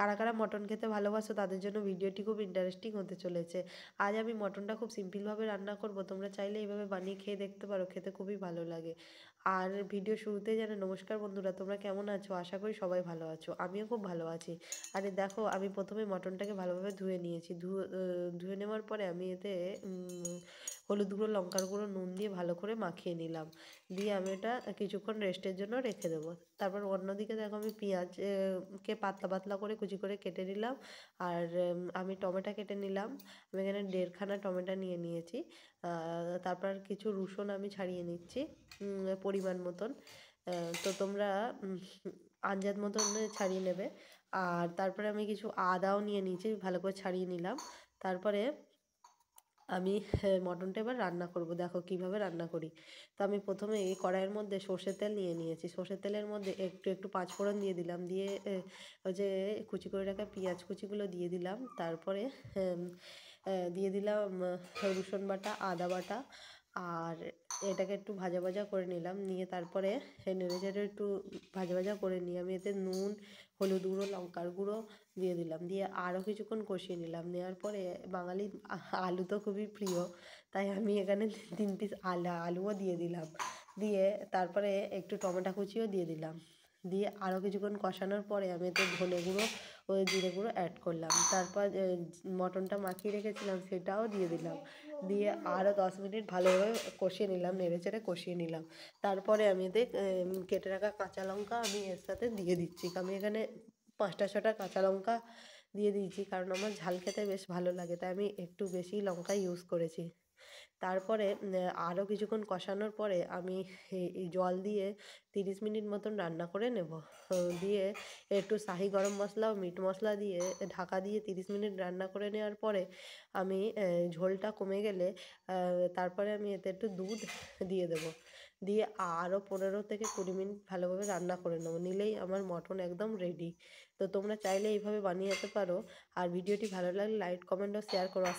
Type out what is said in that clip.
কারা কারা মটন খেতে ভালোবাসো তাদের জন্য ভিডিওটি খুব ইন্টারেস্টিং হতে চলেছে। আজ আমি মটনটা খুব সিম্পলভাবে রান্না করব, তোমরা চাইলে এইভাবে বানিয়ে খেয়ে দেখতে পারো, খেতে খুবই ভালো লাগে। আর ভিডিও শুরুতেই জানাই নমস্কার বন্ধুরা, তোমরা কেমন আছো? আশা করি সবাই ভালো আছো, আমিও খুব ভালো আছি। আরে দেখো, আমি প্রথমে মটনটাকে ভালোভাবে ধুয়ে নিয়েছি। ধুয়ে নেওয়ার পরে আমি এতে হলুদ গুঁড়ো, লঙ্কার গুঁড়ো, নুন দিয়ে ভালো করে মাখিয়ে নিলাম। দিয়ে আমি এটা কিছুক্ষণ রেস্টের জন্য রেখে দেবো। তারপর অন্যদিকে দেখো, আমি পেঁয়াজ কে পাতলা পাতলা করে কুচি করে কেটে নিলাম। আর আমি টমেটো কেটে নিলাম। আমি এখানে 1.5খানা টমেটো নিয়ে নিয়েছি। তারপর কিছু রসুন আমি ছাড়িয়ে নিচ্ছি পরিমাণ মতন। তো তোমরা আন্দাজ মতন ছাড়িয়ে নেবে। আর তারপরে আমি কিছু আদাও নিয়ে নিয়েছি, ভালো করে ছাড়িয়ে নিলাম। তারপরে আমি মটনটা এবার রান্না করব। দেখো কীভাবে রান্না করি। তো আমি প্রথমে এই কড়াইয়ের মধ্যে সর্ষের তেল নিয়ে নিয়েছি। সর্ষের তেলের মধ্যে একটু একটু পাঁচফোড়ন দিয়ে দিলাম। দিয়ে ওই যে কুচি করে রাখা পেঁয়াজ কুচিগুলো দিয়ে দিলাম। তারপরে দিয়ে দিলাম রসুন বাটা, আদা বাটা। আর এটাকে একটু ভাজা ভাজা করে নিলাম। নিয়ে তারপরে নেড়ে চেড়ে একটু ভাজা ভাজা করে নিয়ে আমি এতে নুন, হলুদ গুঁড়ো, লঙ্কার গুঁড়ো দিয়ে দিলাম। দিয়ে আরও কিছুক্ষণ কষিয়ে নিলাম। নেওয়ার পরে বাঙালির আলু তো খুবই প্রিয়, তাই আমি এখানে 3 পিস আলুও দিয়ে দিলাম। দিয়ে তারপরে একটু টমেটো কুচিও দিয়ে দিলাম। দিয়ে আরও কিছুক্ষণ কষানোর পরে আমি এতে ধনে গুঁড়ো ও জিরে গুঁড়ো অ্যাড করলাম। তারপর মটনটা মাখিয়ে রেখেছিলাম সেটাও দিয়ে দিলাম। দিয়ে আরও 10 মিনিট ভালোভাবে কষিয়ে নিলাম, নেড়ে চেড়ে কষিয়ে নিলাম। তারপরে আমি এতে কেটে রাখা কাঁচা লঙ্কা আমি এর সাথে দিয়ে দিচ্ছি। আমি এখানে 5টা 6টা কাঁচা লঙ্কা দিয়ে দিয়েছি, কারণ আমার ঝাল খেতে বেশ ভালো লাগে, তাই আমি একটু বেশি লঙ্কা ইউজ করেছি। তারপরে আরও কিছুক্ষণ কষানোর পরে আমি এই জল দিয়ে 30 মিনিট মতন রান্না করে নেব। দিয়ে একটু শাহি গরম মশলা ও মিট মশলা দিয়ে ঢাকা দিয়ে 30 মিনিট রান্না করে নেওয়ার পরে আমি ঝোলটা কমে গেলে তারপরে আমি এতে একটু দুধ দিয়ে দেবো। দিয়ে আরও 15 থেকে 20 মিনিট ভালোভাবে রান্না করে নেবো, নিলেই আমার মটন একদম রেডি। তো তোমরা চাইলে এইভাবে বানিয়ে যেতে পারো। আর ভিডিওটি ভালো লাগলে লাইক, কমেন্ট ও শেয়ার করো। আর